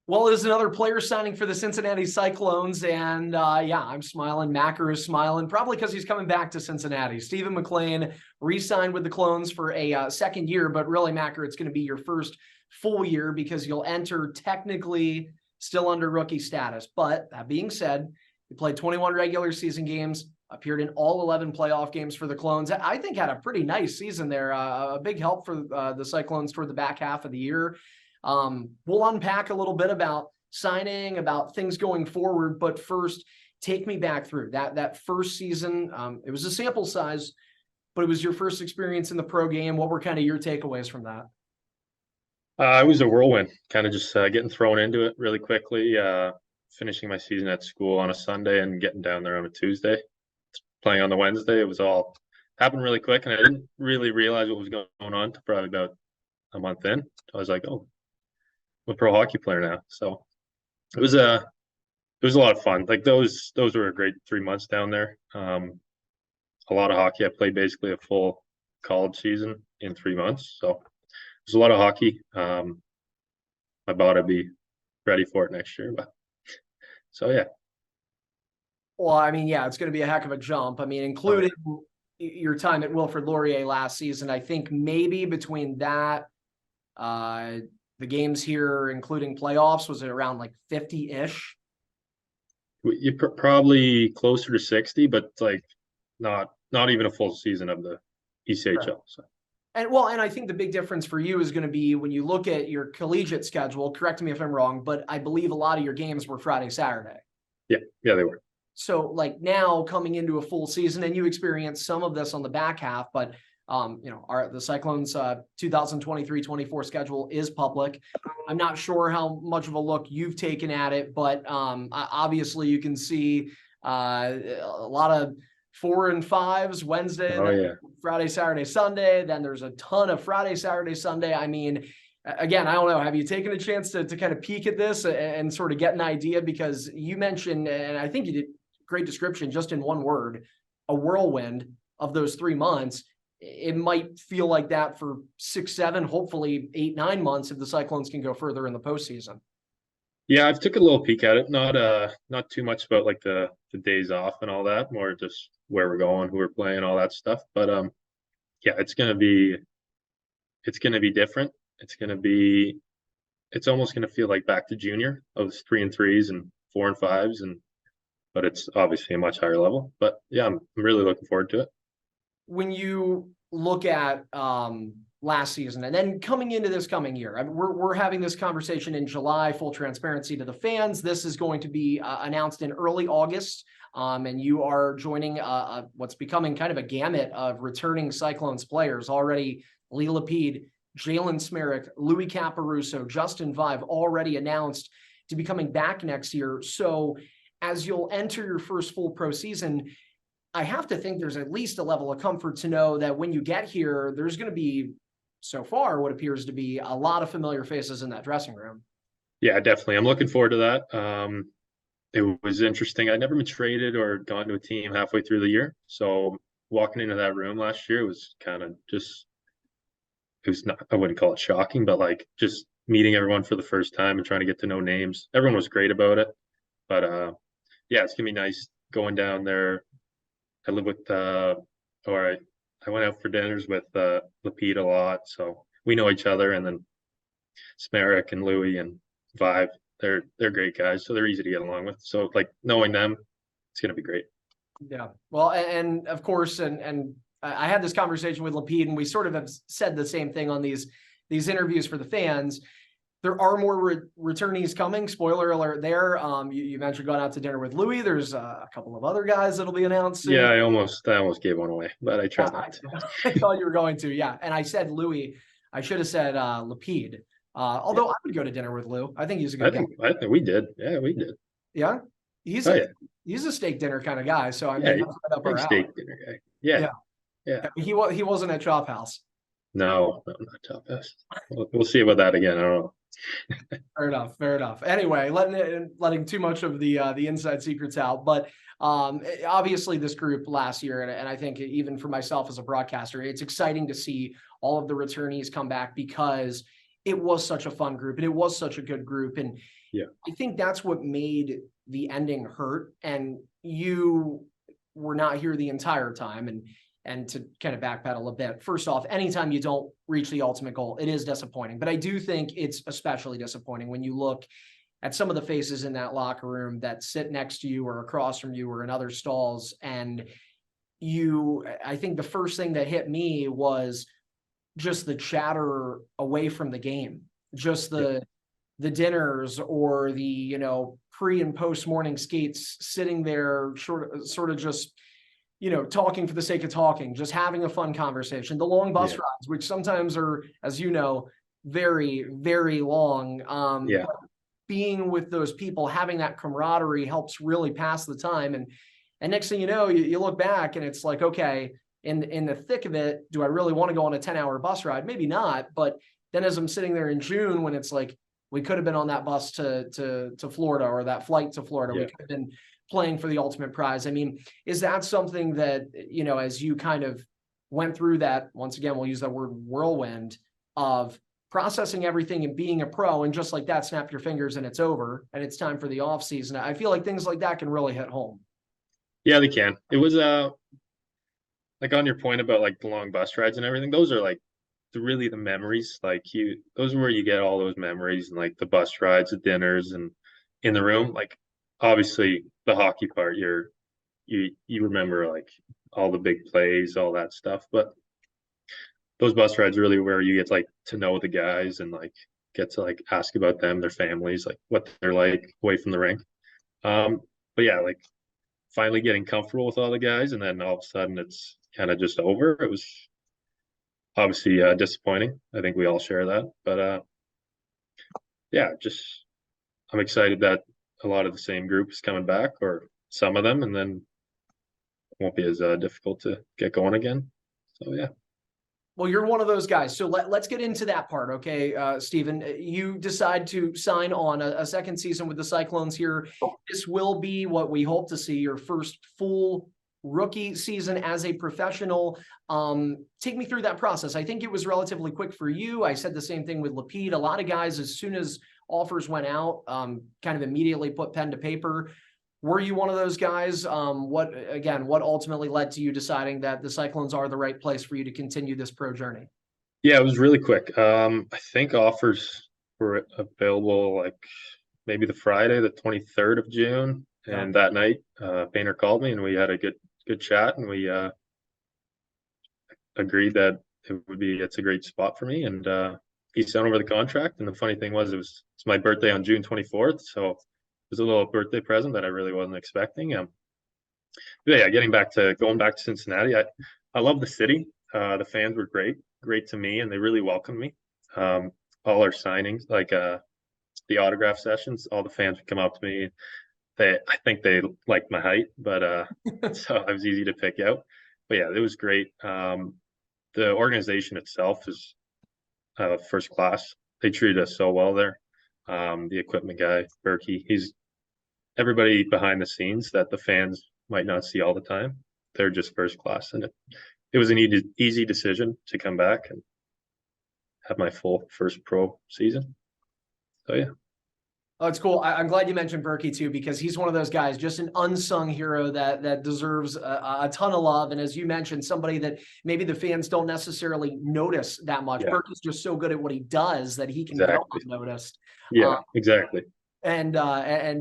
Well, there's another player signing for the Cincinnati Cyclones, and yeah, I'm smiling. Macker is smiling, probably because he's coming back to Cincinnati. Stephen MacLean re-signed with the Clones for a second year, but really, Macker, it's going to be your first full year because you'll enter technically still under rookie status. But that being said, he played 21 regular season games, appeared in all 11 playoff games for the Clones. I think had a pretty nice season there. A big help for the Cyclones toward the back half of the year. We'll unpack a little bit about signing, about things going forward, but first, take me back through that first season. It was a sample size, but it was your first experience in the pro game. What were kind of your takeaways from that? It was a whirlwind, kind of just getting thrown into it really quickly, finishing my season at school on a Sunday and getting down there on a Tuesday, playing on the Wednesday. It was all happened really quick, and I didn't really realize what was going on until probably about a month in. I was like, oh, I'm a pro hockey player now. So it was a lot of fun. Like those were a great 3 months down there. A lot of hockey. I played basically a full college season in 3 months. So it was a lot of hockey. I thought I'd be ready for it next year, but so yeah. Well, I mean, yeah, it's going to be a heck of a jump. I mean, including your time at Wilfrid Laurier last season. I think maybe between that, the games here, including playoffs, was it around like 50-ish? You probably closer to 60, but like not even a full season of the ECHL. Right. So. And I think the big difference for you is going to be when you look at your collegiate schedule. Correct me if I'm wrong, but I believe a lot of your games were Friday, Saturday. Yeah, they were. So like now coming into a full season, and you experienced some of this on the back half, but the Cyclones 2023-24 schedule is public. I'm not sure how much of a look you've taken at it, but obviously you can see a lot of 4 and 5s Wednesday, Friday, Saturday, Sunday. Then there's a ton of Friday, Saturday, Sunday. I mean, again, I don't know. Have you taken a chance to kind of peek at this and sort of get an idea? Because you mentioned, and I think you did great description just in one word, a whirlwind of those 3 months. It might feel like that for 6, 7, hopefully 8, 9 months if the Cyclones can go further in the postseason. Yeah, I've took a little peek at it. Not too much about like the days off and all that. More just where we're going, who we're playing, all that stuff. But yeah, it's gonna be different. It's almost gonna feel like back to junior of 3 and 3s and 4 and 5s, but it's obviously a much higher level. But yeah, I'm really looking forward to it. When you look at last season and then coming into this coming year, I mean, we're having this conversation in July, full transparency to the fans. This is going to be announced in early August. And you are joining what's becoming kind of a gamut of returning Cyclones players already. Lee Lapide, Jalen Smerrick, Louis Caparuso, Justin Vive already announced to be coming back next year. So as you'll enter your first full pro season, I have to think there's at least a level of comfort to know that when you get here, there's going to be, so far, what appears to be a lot of familiar faces in that dressing room. Yeah, definitely. I'm looking forward to that. It was interesting. I'd never been traded or gone to a team halfway through the year. So walking into that room last year was kind of just, it was not, I wouldn't call it shocking, but like just meeting everyone for the first time and trying to get to know names. Everyone was great about it. But yeah, it's going to be nice going down there. I live with, I went out for dinners with Lapide a lot, so we know each other. And then Smerrick and Louis and Vive, they're great guys, so they're easy to get along with. So like knowing them, it's gonna be great. Yeah, well, and of course, and I had this conversation with Lapide, and we sort of have said the same thing on these interviews for the fans. There are more returnees coming. Spoiler alert there. You mentioned going out to dinner with Louis. There's a couple of other guys that'll be announced soon. Yeah, I almost gave one away, but I tried not to. I thought you were going to, yeah. And I said Louis. I should have said Lapide. Although I would go to dinner with Lou. I think he's a good guy. I think we did. Yeah, we did. Yeah? He's a steak dinner kind of guy. So I mean, that's up our steak dinner guy. Yeah. He wasn't at Chop House. No, not Chop House. We'll see about that again. I don't know. Fair enough. Anyway, letting too much of the inside secrets out, but obviously this group last year, and I think even for myself as a broadcaster, it's exciting to see all of the returnees come back because it was such a fun group and it was such a good group. And Yeah. I think that's what made the ending hurt. And you were not here the entire time. And to kind of backpedal a bit, first off, anytime you don't reach the ultimate goal, it is disappointing. But I do think it's especially disappointing when you look at some of the faces in that locker room that sit next to you or across from you or in other stalls. And I think the first thing that hit me was just the chatter away from the game, just the dinners or the, pre and post morning skates, sitting there sort of just, talking for the sake of talking, just having a fun conversation, the long bus rides, which sometimes are, as you know, very, very long. Being with those people, having that camaraderie helps really pass the time. And next thing you know, you look back and it's like, okay, in the thick of it, do I really want to go on a 10-hour bus ride? Maybe not. But then as I'm sitting there in June, when it's like, we could have been on that bus to Florida, or that flight to Florida. We could have been playing for the ultimate prize. I mean, is that something that, as you kind of went through that, once again, we'll use that word whirlwind of processing everything and being a pro, and just like that, snap your fingers and it's over and it's time for the off season. I feel like things like that can really hit home. Yeah, they can. It was like on your point about like the long bus rides and everything, those are like really the memories. Like those are where you get all those memories, and like the bus rides, the dinners, and in the room. Like obviously the hockey part, you remember like all the big plays, all that stuff. But those bus rides are really where you get like to know the guys and like get to like ask about them, their families, like what they're like away from the rink. But yeah, like finally getting comfortable with all the guys, and then all of a sudden it's kind of just over. It was obviously disappointing. I think we all share that, but yeah, just I'm excited that a lot of the same group is coming back, or some of them, and then it won't be as difficult to get going again. So yeah. Well, you're one of those guys. So let's get into that part. Okay, Stephen, you decide to sign on a second season with the Cyclones here. This will be what we hope to see, your first full rookie season as a professional. Take me through that process. I think it was relatively quick for you. I said the same thing with Lapide. A lot of guys, as soon as offers went out, kind of immediately put pen to paper. Were you one of those guys? What ultimately led to you deciding that the Cyclones are the right place for you to continue this pro journey? Yeah, it was really quick. I think offers were available like maybe the Friday, the 23rd of June. And that night, Painter called me and we had a good chat, and we agreed that it's a great spot for me. And he sent over the contract. And the funny thing was, it's my birthday on June 24th. So it was a little birthday present that I really wasn't expecting. Yeah, going back to Cincinnati, I love the city. The fans were great to me, and they really welcomed me. All our signings, like the autograph sessions, all the fans would come up to me. I think they liked my height, but so I was easy to pick out. But yeah, it was great. The organization itself is first class. They treated us so well there. The equipment guy, Berkey, he's everybody behind the scenes that the fans might not see all the time. They're just first class, and it was an easy decision to come back and have my full first pro season. So yeah. Oh, it's cool. I'm glad you mentioned Berkey too, because he's one of those guys, just an unsung hero that deserves a ton of love. And as you mentioned, somebody that maybe the fans don't necessarily notice that much. Yeah. Berkey's just so good at what he does that he can go unnoticed. Yeah, exactly. And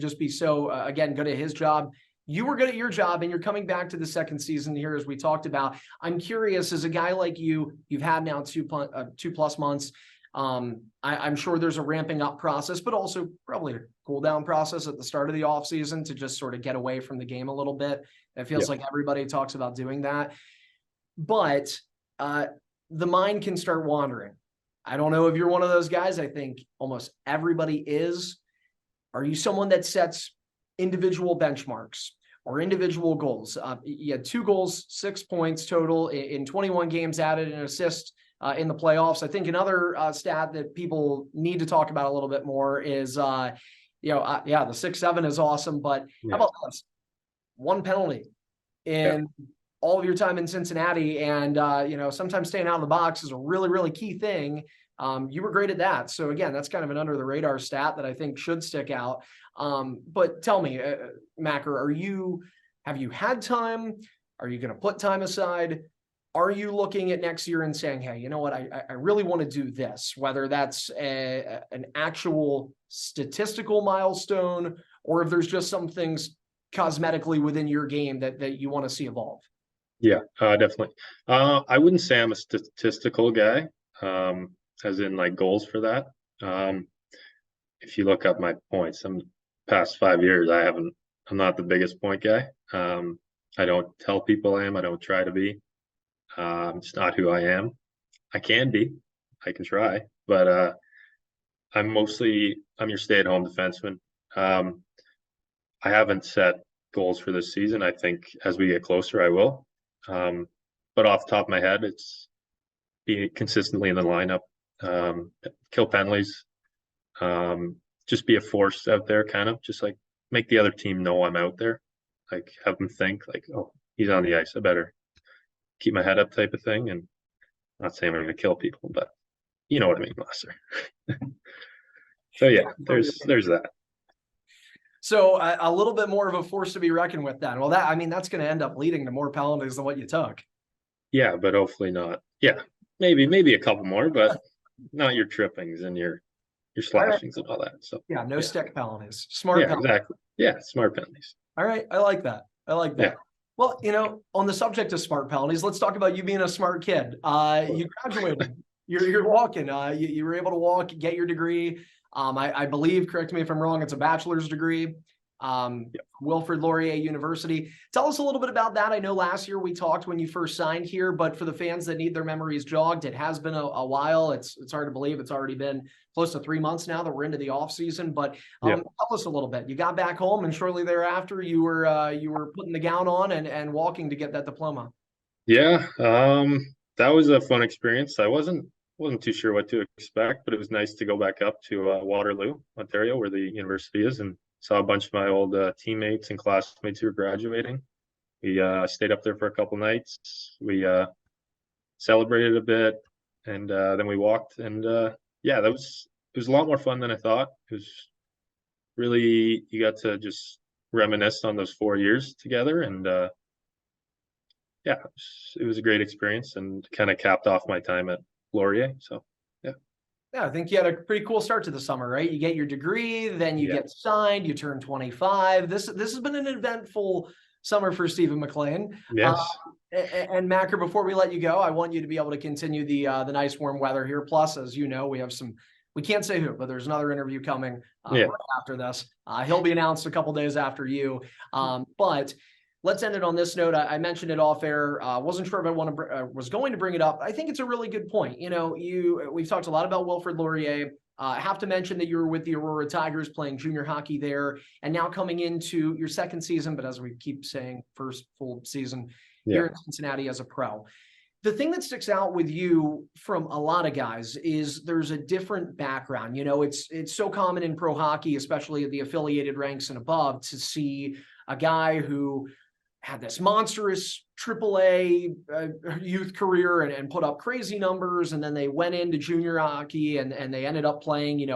just be so, again, good at his job. You were good at your job, and you're coming back to the second season here, as we talked about. I'm curious, as a guy like you've had now 2+ months. I'm sure there's a ramping up process, but also probably a cool down process at the start of the off season to just sort of get away from the game a little bit. It feels like everybody talks about doing that, but the mind can start wandering. I don't know if you're one of those guys. I think almost everybody is. Are you someone that sets individual benchmarks or individual goals? You had 2 goals, 6 points total in 21 games, added an assist in the playoffs. I think another stat that people need to talk about a little bit more is, the 6-7 is awesome, but how about this? 1 penalty in all of your time in Cincinnati. And, sometimes staying out of the box is a really, really key thing. You were great at that. So again, that's kind of an under the radar stat that I think should stick out. But tell me, Macker, have you had time? Are you going to put time aside? Are you looking at next year and saying, hey, you know what, I really want to do this, whether that's an actual statistical milestone, or if there's just some things cosmetically within your game that you want to see evolve? Yeah, definitely. I wouldn't say I'm a statistical guy, as in like goals for that. If you look up my points, past 5 years, I'm not the biggest point guy. I don't tell people I am. I don't try to be. It's not who I am. I can be. I can try, but I'm your stay-at-home defenseman. I haven't set goals for this season. I think as we get closer, I will. But off the top of my head, it's be consistently in the lineup, kill penalties, just be a force out there, kind of just like make the other team know I'm out there, like have them think like, oh, he's on the ice. I better keep my head up type of thing. And I'm not saying I'm going to kill people, but you know what I mean, Lester. So yeah, there's that. So a little bit more of a force to be reckoned with then. Well, that's going to end up leading to more penalties than what you took. Yeah, but hopefully not. Yeah, maybe a couple more, but not your trippings and your slashings and all that. So yeah, no stick penalties. Smart penalties. Exactly. Yeah, smart penalties. All right, I like that. Yeah. Well, on the subject of smart penalties, let's talk about you being a smart kid. You graduated. You're walking. You were able to walk, get your degree. I believe, correct me if I'm wrong, it's a bachelor's degree. Wilfrid Laurier University. Tell us a little bit about that. I know last year we talked when you first signed here, but for the fans that need their memories jogged, it has been a while. It's hard to believe it's already been close to 3 months now that we're into the off season. But tell us a little bit. You got back home, and shortly thereafter, you were putting the gown on and walking to get that diploma. Yeah, that was a fun experience. I wasn't too sure what to expect, but it was nice to go back up to Waterloo, Ontario, where the university is, and saw a bunch of my old teammates and classmates who were graduating. We stayed up there for a couple nights. We celebrated a bit, and then we walked. And it was a lot more fun than I thought. It was really, you got to just reminisce on those 4 years together, and it was a great experience and kind of capped off my time at Laurier. So yeah, I think you had a pretty cool start to the summer, right? You get your degree, then you get signed, you turn 25. This has been an eventful summer for Stephen MacLean. Yes. And Macker, before we let you go, I want you to be able to continue the nice warm weather here. Plus, as you know, we have we can't say who, but there's another interview coming right after this. He'll be announced a couple days after you. But let's end it on this note. I mentioned it off air. Wasn't sure if I was going to bring it up. I think it's a really good point. We've talked a lot about Wilfrid Laurier. I have to mention that you were with the Aurora Tigers playing junior hockey there, and now coming into your second season, but as we keep saying, first full season here in Cincinnati as a pro. The thing that sticks out with you from a lot of guys is there's a different background. It's so common in pro hockey, especially at the affiliated ranks and above, to see a guy who had this monstrous AAA youth career and put up crazy numbers. And then they went into junior hockey and they ended up playing,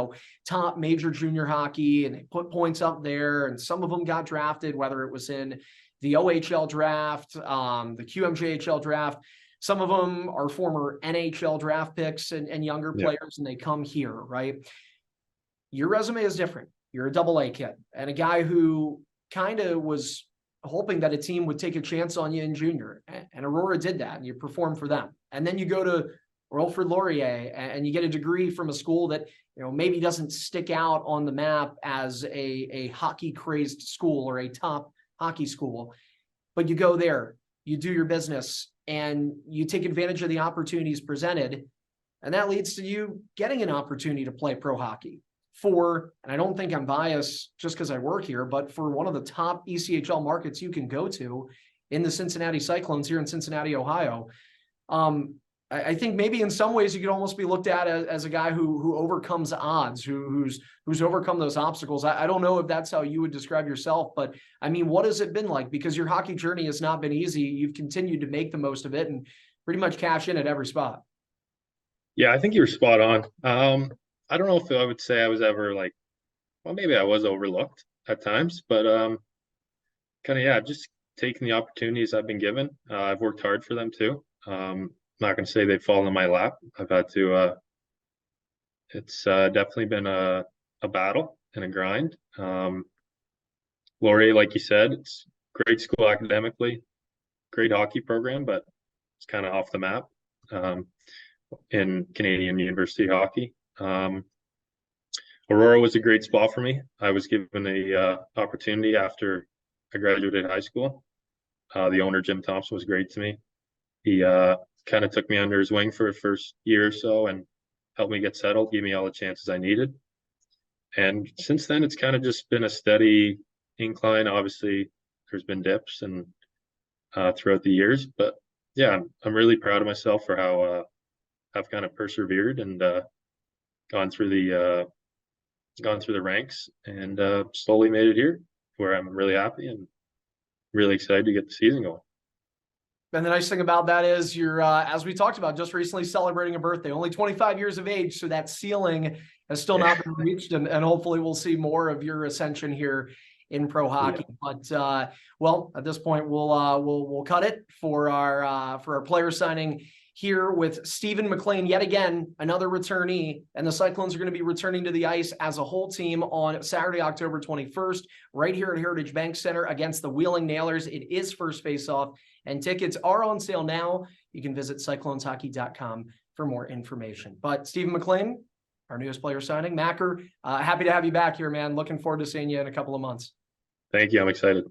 top major junior hockey, and they put points up there. And some of them got drafted, whether it was in the OHL draft, the QMJHL draft. Some of them are former NHL draft picks and younger players, and they come here, right? Your resume is different. You're a AA kid and a guy who kind of was hoping that a team would take a chance on you in junior, and Aurora did that, and you performed for them. And then you go to Wilfrid Laurier and you get a degree from a school that maybe doesn't stick out on the map as a hockey crazed school or a top hockey school, but you go there, you do your business, and you take advantage of the opportunities presented, and that leads to you getting an opportunity to play pro hockey and I don't think I'm biased just because I work here, but for one of the top ECHL markets you can go to in the Cincinnati Cyclones here in Cincinnati, Ohio. I think maybe in some ways you could almost be looked at as a guy who overcomes odds, who's overcome those obstacles. I don't know if that's how you would describe yourself, but I mean, what has it been like? Because your hockey journey has not been easy. You've continued to make the most of it and pretty much cash in at every spot. Yeah, I think you were spot on. I don't know if I would say I was ever like, well, maybe I was overlooked at times, but kind of, yeah, just taking the opportunities I've been given. I've worked hard for them too. Not gonna say they've fallen in my lap. I've had to. It's definitely been a battle and a grind. Laurier, like you said, it's great school academically, great hockey program, but it's kind of off the map in Canadian university hockey. Aurora was a great spot for me. I was given a opportunity after I graduated high school. The owner, Jim Thompson, was great to me. He kind of took me under his wing for the first year or so and helped me get settled, gave me all the chances I needed. And since then, it's kind of just been a steady incline. Obviously, there's been dips and throughout the years, but yeah, I'm really proud of myself for how I've kind of persevered and gone through the ranks and slowly made it here, where I'm really happy and really excited to get the season going. And the nice thing about that is you're, as we talked about, just recently celebrating a birthday, only 25 years of age. So that ceiling has still not been reached. And hopefully we'll see more of your ascension here in pro hockey. Yeah. But well, at this point, we'll cut it for our player signing here with Stephen MacLean, yet again, another returnee. And the Cyclones are going to be returning to the ice as a whole team on Saturday, October 21st, right here at Heritage Bank Center against the Wheeling Nailers. It is first face-off, and tickets are on sale now. You can visit cycloneshockey.com for more information. But Stephen MacLean, our newest player signing, Macker, happy to have you back here, man. Looking forward to seeing you in a couple of months. Thank you. I'm excited.